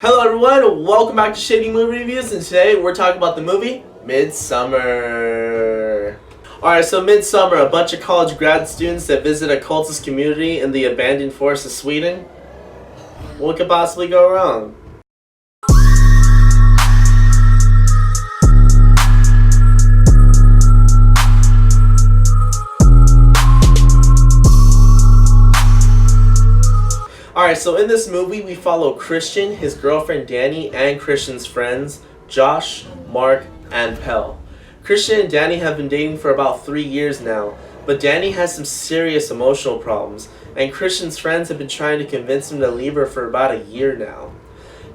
Hello everyone, welcome back to Shady Movie Reviews, and today we're talking about the movie Midsommer. Alright, so Midsommer, a bunch of college grad students that visit a cultist community in the abandoned forest of Sweden. What could possibly go wrong? Alright, so in this movie we follow Christian, his girlfriend Danny, and Christian's friends Josh, Mark, and Pell. Christian and Danny have been dating for about 3 years now, but Danny has some serious emotional problems, and Christian's friends have been trying to convince him to leave her for about a year now.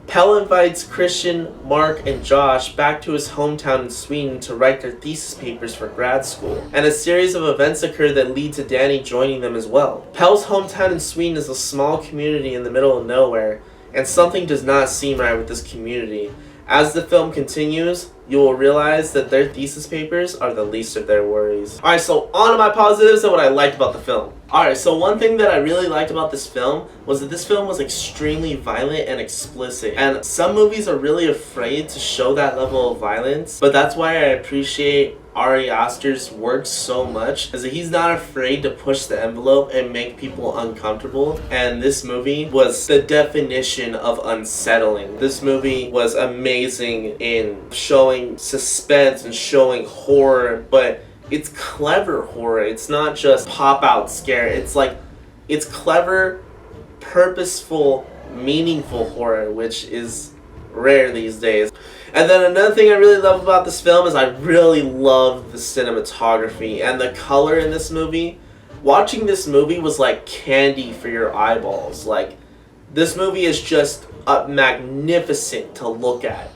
Pell invites Christian, Mark, and Josh back to his hometown in Sweden to write their thesis papers for grad school, and a series of events occur that lead to Danny joining them as well. Pell's hometown in Sweden is a small community in the middle of nowhere, and something does not seem right with this community. As the film continues, you will realize that their thesis papers are the least of their worries. Alright, so on to my positives and what I liked about the film. Alright, so one thing that I really liked about this film was that this film was extremely violent and explicit. And some movies are really afraid to show that level of violence, but that's why I appreciate Ari Aster's work so much, is that he's not afraid to push the envelope and make people uncomfortable, and this movie was the definition of unsettling. This movie was amazing in showing suspense and showing horror, but it's clever horror. It's not just pop-out scare. It's clever, purposeful, meaningful horror, which is rare these days. And then another thing I really love about this film is I really love the cinematography and the color in this movie. Watching this movie was like candy for your eyeballs. Like, this movie is just magnificent to look at.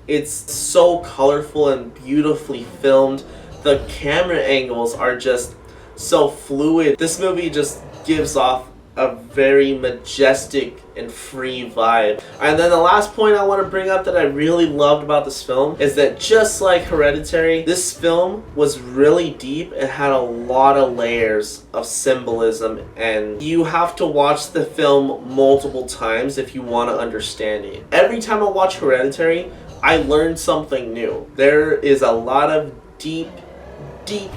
It's so colorful and beautifully filmed. The camera angles are just so fluid. This movie just gives off a very majestic and free vibe. And then the last point I want to bring up that I really loved about this film is that just like Hereditary, this film was really deep. It had a lot of layers of symbolism, and you have to watch the film multiple times if you want to understand it. Every time I watch Hereditary, I learned something new. There is a lot of deep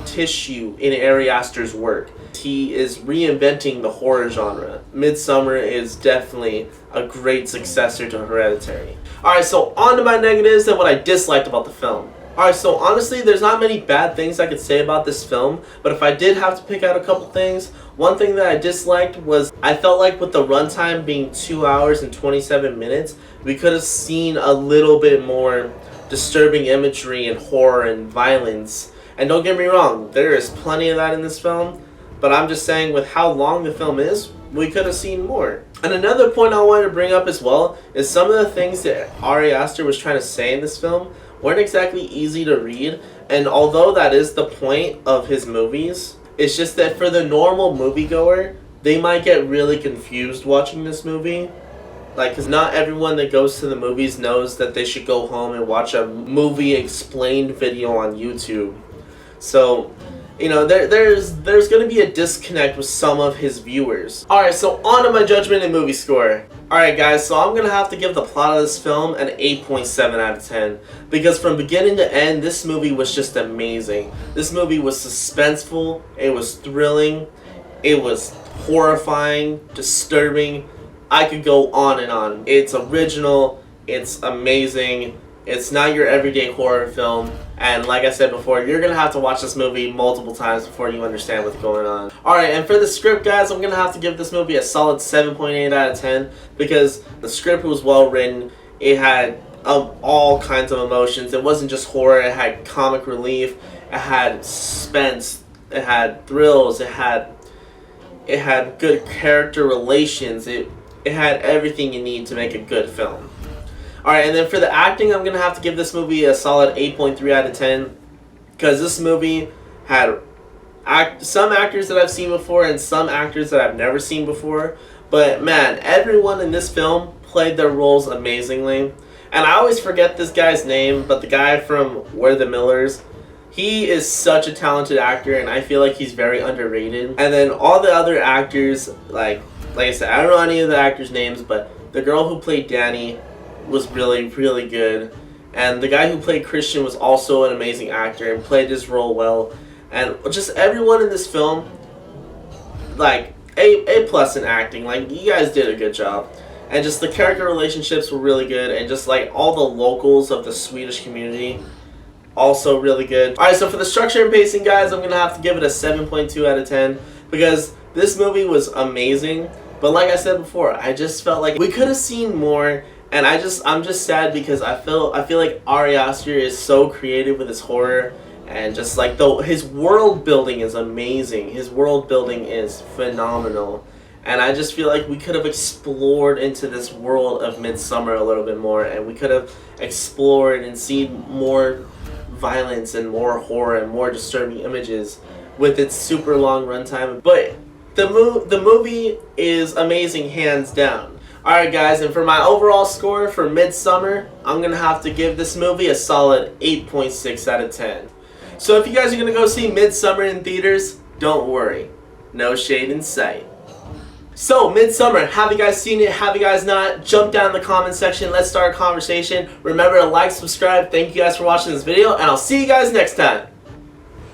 tissue in Ari Aster's work. He is reinventing the horror genre. Midsommer is definitely a great successor to Hereditary. Alright, so on to my negatives and what I disliked about the film. Alright, so honestly, there's not many bad things I could say about this film, but if I did have to pick out a couple things, one thing that I disliked was I felt like with the runtime being 2 hours and 27 minutes, we could have seen a little bit more disturbing imagery and horror and violence. And don't get me wrong, there is plenty of that in this film, but I'm just saying with how long the film is, we could have seen more. And another point I wanted to bring up as well is some of the things that Ari Aster was trying to say in this film weren't exactly easy to read, and although that is the point of his movies, it's just that for the normal moviegoer, they might get really confused watching this movie. Like, because not everyone that goes to the movies knows that they should go home and watch a movie explained video on YouTube. So, you know, there's going to be a disconnect with some of his viewers. Alright, so on to my judgment and movie score. Alright guys, so I'm going to have to give the plot of this film an 8.7 out of 10. Because from beginning to end, this movie was just amazing. This movie was suspenseful, it was thrilling, it was horrifying, disturbing. I could go on and on. It's original, it's amazing. It's not your everyday horror film, and like I said before, you're gonna have to watch this movie multiple times before you understand what's going on. Alright, and for the script, guys, I'm gonna have to give this movie a solid 7.8 out of 10 because the script was well written. It had all kinds of emotions. It wasn't just horror, it had comic relief, it had suspense, it had thrills, it had good character relations, it had everything you need to make a good film. Alright, and then for the acting, I'm going to have to give this movie a solid 8.3 out of 10 because this movie had some actors that I've seen before and some actors that I've never seen before. But man, everyone in this film played their roles amazingly. And I always forget this guy's name, but the guy from We're the Millers, he is such a talented actor and I feel like he's very underrated. And then all the other actors, like I said, I don't know any of the actors' names, but the girl who played Danny, was really, really good. And the guy who played Christian was also an amazing actor and played his role well. And just everyone in this film, like, A plus in acting. Like, you guys did a good job. And just the character relationships were really good. And just, like, all the locals of the Swedish community, also really good. Alright, so for the structure and pacing, guys, I'm going to have to give it a 7.2 out of 10. Because this movie was amazing. But like I said before, I just felt like we could have seen more. And I'm just sad because I feel like Ari Aster is so creative with his horror. And just like his world building is amazing. His world building is phenomenal. And I just feel like we could have explored into this world of Midsommer a little bit more. And we could have explored and seen more violence and more horror and more disturbing images with its super long runtime. But the movie is amazing, hands down. Alright guys, and for my overall score for Midsommer, I'm going to have to give this movie a solid 8.6 out of 10. So if you guys are going to go see Midsommer in theaters, don't worry. No shade in sight. So, Midsommer, have you guys seen it? Have you guys not? Jump down in the comment section. Let's start a conversation. Remember to like, subscribe. Thank you guys for watching this video, and I'll see you guys next time.